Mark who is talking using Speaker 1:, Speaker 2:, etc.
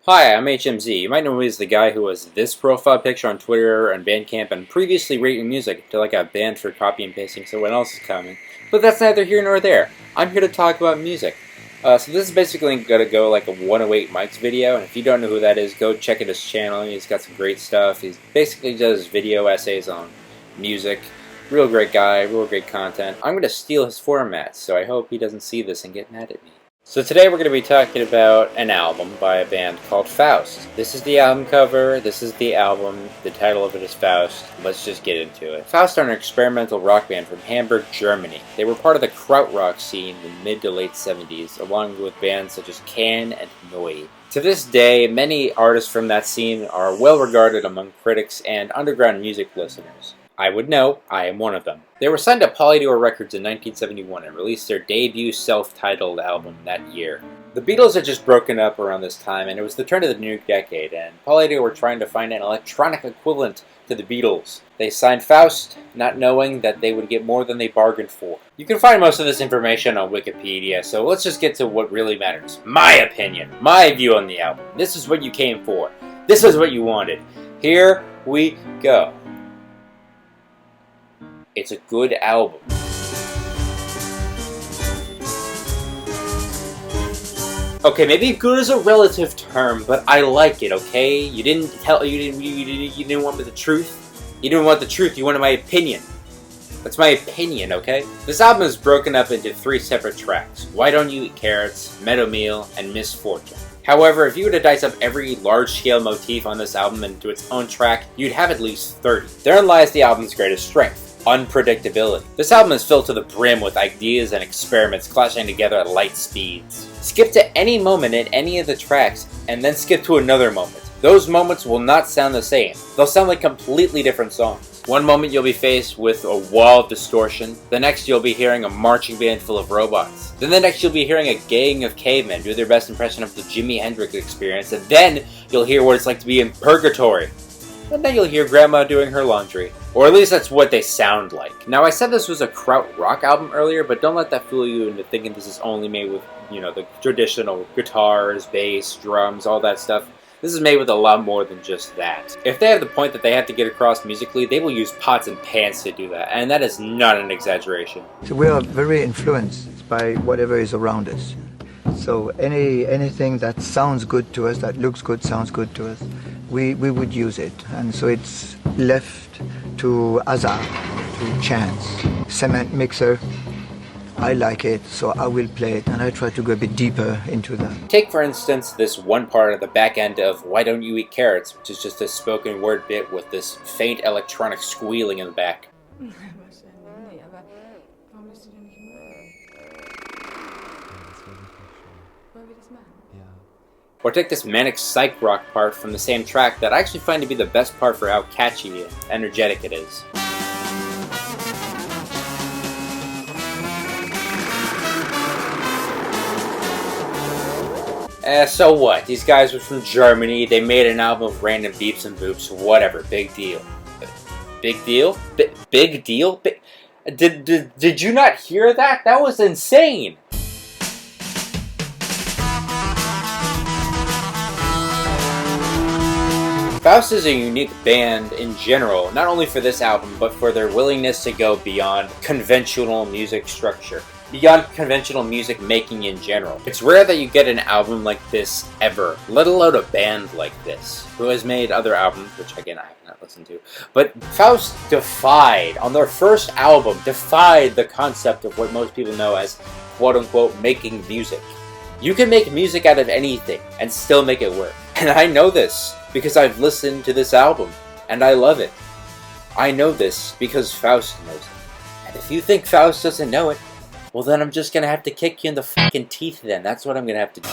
Speaker 1: Hi, I'm HMZ. You might know me as the guy who has this profile picture on Twitter and Bandcamp and previously rating music until I got banned for copy and pasting someone else's comment. But that's neither here nor there. I'm here to talk about music. So this is basically going to go like a 108 Mike's video, and if you don't know who that is, go check out his channel. He's got some great stuff. He basically does video essays on music. Real great guy, real great content. I'm going to steal his format, so I hope he doesn't see this and get mad at me. So today we're going to be talking about an album by a band called Faust. This is the album cover, this is the album, the title of it is Faust. Let's just get into it. Faust are an experimental rock band from Hamburg, Germany. They were part of the krautrock scene in the mid to late 70s, along with bands such as Can and Neu! To this day, many artists from that scene are well regarded among critics and underground music listeners. I would know, I am one of them. They were signed to Polydor Records in 1971 and released their debut self-titled album that year. The Beatles had just broken up around this time, and it was the turn of the new decade, and Polydor were trying to find an electronic equivalent to the Beatles. They signed Faust, not knowing that they would get more than they bargained for. You can find most of this information on Wikipedia, so let's just get to what really matters. My opinion, my view on the album. This is what you came for. This is what you wanted. Here we go. It's a good album. Okay, maybe good is a relative term, but I like it. Okay, you didn't want the truth. You didn't want the truth. You wanted my opinion. That's my opinion. Okay. This album is broken up into 3 separate tracks: Why Don't You Eat Carrots, Meadow Meal, and Misfortune. However, if you were to dice up every large-scale motif on this album into its own track, you'd have at least 30. Therein lies the album's greatest strength. Unpredictability. This album is filled to the brim with ideas and experiments clashing together at light speeds. Skip to any moment in any of the tracks, and then skip to another moment. Those moments will not sound the same. They'll sound like completely different songs. One moment you'll be faced with a wall of distortion, the next you'll be hearing a marching band full of robots. Then the next you'll be hearing a gang of cavemen do their best impression of the Jimi Hendrix experience, and then you'll hear what it's like to be in purgatory. And then you'll hear Grandma doing her laundry. Or at least that's what they sound like. Now, I said this was a krautrock album earlier, but don't let that fool you into thinking this is only made with, the traditional guitars, bass, drums, all that stuff. This is made with a lot more than just that. If they have the point that they have to get across musically, they will use pots and pans to do that, and that is not an exaggeration.
Speaker 2: So we are very influenced by whatever is around us. So anything that sounds good to us, that looks good, sounds good to us, we would use it. And so it's left to hazard, to chance. Cement mixer, I like it, so I will play it, and I try to go a bit deeper into that.
Speaker 1: Take, for instance, this one part of the back end of Why Don't You Eat Carrots, which is just a spoken word bit with this faint electronic squealing in the back. Or take this manic psych rock part from the same track that I actually find to be the best part for how catchy and energetic it is. So what? These guys were from Germany, they made an album of random beeps and boops, whatever, big deal. Big deal? Big deal? Did you not hear that? That was insane! Faust is a unique band in general, not only for this album, but for their willingness to go beyond conventional music structure, beyond conventional music making in general. It's rare that you get an album like this ever, let alone a band like this, who has made other albums, which again I have not listened to, but Faust on their first album, defied the concept of what most people know as quote-unquote making music. You can make music out of anything and still make it work. And I know this because I've listened to this album, and I love it. I know this because Faust knows it. And if you think Faust doesn't know it, well then I'm just gonna have to kick you in the fucking teeth then. That's what I'm gonna have to do.